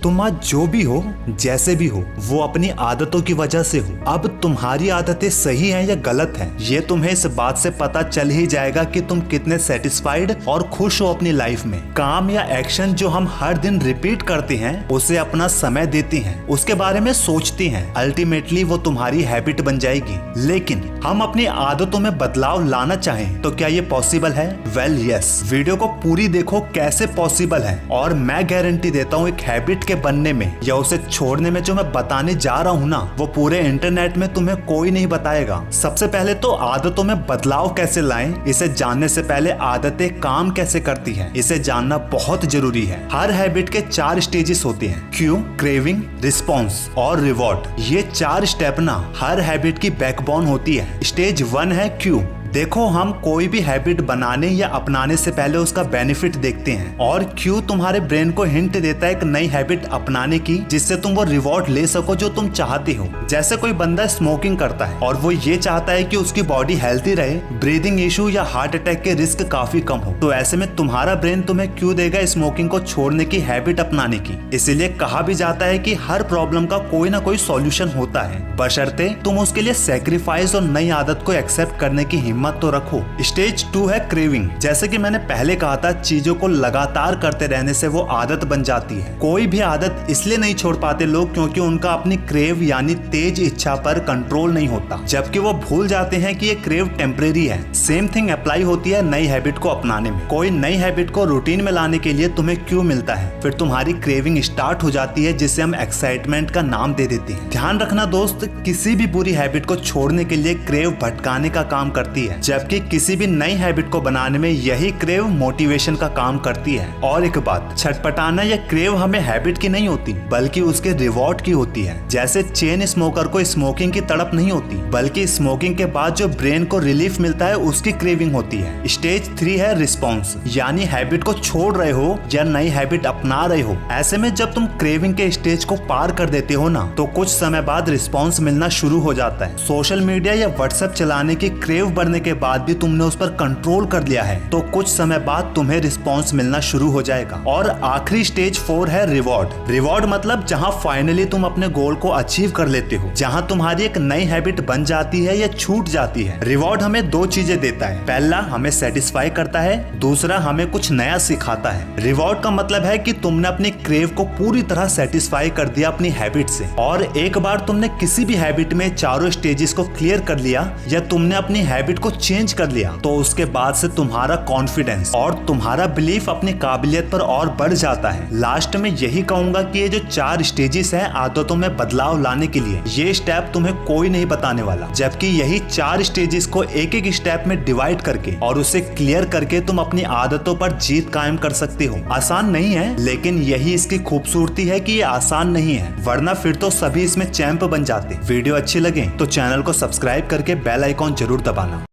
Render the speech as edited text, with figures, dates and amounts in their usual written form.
तुम आज जो भी हो, जैसे भी हो, वो अपनी आदतों की वजह से हो। अब तुम्हारी आदतें सही हैं या गलत हैं, ये तुम्हें इस बात से पता चल ही जाएगा कि तुम कितने सेटिस्फाइड और खुश हो अपनी लाइफ में। काम या एक्शन जो हम हर दिन रिपीट करते हैं, उसे अपना समय देते हैं, उसके बारे में सोचते हैं, अल्टीमेटली वो तुम्हारी हैबिट बन जाएगी। लेकिन हम अपनी आदतों में बदलाव लाना चाहें तो क्या ये पॉसिबल है? Well yes. वीडियो को पूरी देखो कैसे पॉसिबल है, और मैं गारंटी देता हूँ एक हैबिट के बनने में या उसे छोड़ने में जो मैं बताने जा रहा हूँ ना, वो पूरे इंटरनेट में तुम्हें कोई नहीं बताएगा। सबसे पहले तो आदतों में बदलाव कैसे लाएं, इसे जानने से पहले आदतें काम कैसे करती हैं, इसे जानना बहुत जरूरी है। हर हैबिट के 4 स्टेजेस होते हैं: क्यू, क्रेविंग, रिस्पॉन्स और रिवॉर्ड। ये 4 स्टेप ना हर हैबिट की बैकबोन होती है। स्टेज 1 है क्यू। देखो, हम कोई भी हैबिट बनाने या अपनाने से पहले उसका बेनिफिट देखते हैं, और क्यू तुम्हारे ब्रेन को हिंट देता है एक नई हैबिट अपनाने की, जिससे तुम वो रिवॉर्ड ले सको जो तुम चाहते हो। जैसे कोई बंदा स्मोकिंग करता है और वो ये चाहता है कि उसकी बॉडी हेल्थी रहे, ब्रीदिंग इशू या हार्ट अटैक के रिस्क काफी कम हो, तो ऐसे में तुम्हारा ब्रेन तुम्हें क्यू देगा स्मोकिंग को छोड़ने की हैबिट अपनाने की। इसीलिए कहा भी जाता है कि हर प्रॉब्लम का कोई ना कोई सॉल्यूशन होता है, बशर्ते तुम उसके लिए सेक्रीफाइस और नई आदत को एक्सेप्ट करने की हिम्मत तो रखो। स्टेज 2 है क्रेविंग। जैसे कि मैंने पहले कहा था, चीजों को लगातार करते रहने से वो आदत बन जाती है। कोई भी आदत इसलिए नहीं छोड़ पाते लोग क्योंकि उनका अपनी क्रेव यानी तेज इच्छा पर कंट्रोल नहीं होता, जबकि वो भूल जाते हैं कि ये क्रेव टेम्परेरी है। सेम थिंग अप्लाई होती है नई हैबिट को अपनाने में। कोई नई हैबिट को रूटीन में लाने के लिए तुम्हें क्यों मिलता है, फिर तुम्हारी क्रेविंग स्टार्ट हो जाती है, जिसे हम एक्साइटमेंट का नाम दे देते हैं। ध्यान रखना दोस्त, किसी भी बुरी हैबिट को छोड़ने के लिए क्रेव भटकाने का काम करती है, जबकि किसी भी नई हैबिट को बनाने में यही क्रेव मोटिवेशन का काम करती है। और एक बात, छटपटाना या क्रेव हमें हैबिट की नहीं होती, बल्कि उसके रिवॉर्ड की होती है। जैसे चेन स्मोकर को स्मोकिंग की तड़प नहीं होती, बल्कि स्मोकिंग के बाद जो ब्रेन को रिलीफ मिलता है उसकी क्रेविंग होती है। स्टेज 3 है रिस्पॉन्स, यानी हैबिट को छोड़ रहे हो या नई हैबिट अपना रहे हो। ऐसे में जब तुम क्रेविंग के स्टेज को पार कर देते हो ना, तो कुछ समय बाद रिस्पॉन्स मिलना शुरू हो जाता है। सोशल मीडिया या व्हाट्सएप चलाने की क्रेव बढ़ने के बाद भी तुमने उस पर कंट्रोल कर लिया है, तो कुछ समय बाद तुम्हें रिस्पॉन्स मिलना शुरू हो जाएगा। और आखिरी स्टेज 4 है रिवॉर्ड। रिवॉर्ड मतलब जहां फाइनली तुम अपने गोल को अचीव कर लेते हो, जहां तुम्हारी एक नई हैबिट बन जाती है या छूट जाती है। रिवॉर्ड हमें 2 चीजें देता है, पहला हमें सेटिस्फाई करता है, दूसरा हमें कुछ नया सिखाता है। रिवॉर्ड का मतलब है कि तुमने अपनी क्रेव को पूरी तरह सेटिस्फाई कर दिया अपनी हैबिट से, और एक बार तुमने किसी भी हैबिट में 4 स्टेजेस को क्लियर कर लिया या तुमने अपनी हैबिट को चेंज कर लिया, तो उसके बाद से तुम्हारा कॉन्फिडेंस और तुम्हारा बिलीफ अपनी काबिलियत पर और बढ़ जाता है। लास्ट में यही कहूंगा कि ये जो 4 स्टेजेस हैं आदतों में बदलाव लाने के लिए, ये स्टेप तुम्हें कोई नहीं बताने वाला, जबकि यही 4 स्टेजेस को एक एक स्टेप में डिवाइड करके और उसे क्लियर करके तुम अपनी आदतों पर जीत कायम कर सकते हो। आसान नहीं है, लेकिन यही इसकी खूबसूरती है कि ये आसान नहीं है, वरना फिर तो सभी इसमें चैंप बन जाते। वीडियो अच्छी लगे तो चैनल को सब्सक्राइब करके बेल आइकॉन जरूर दबाना।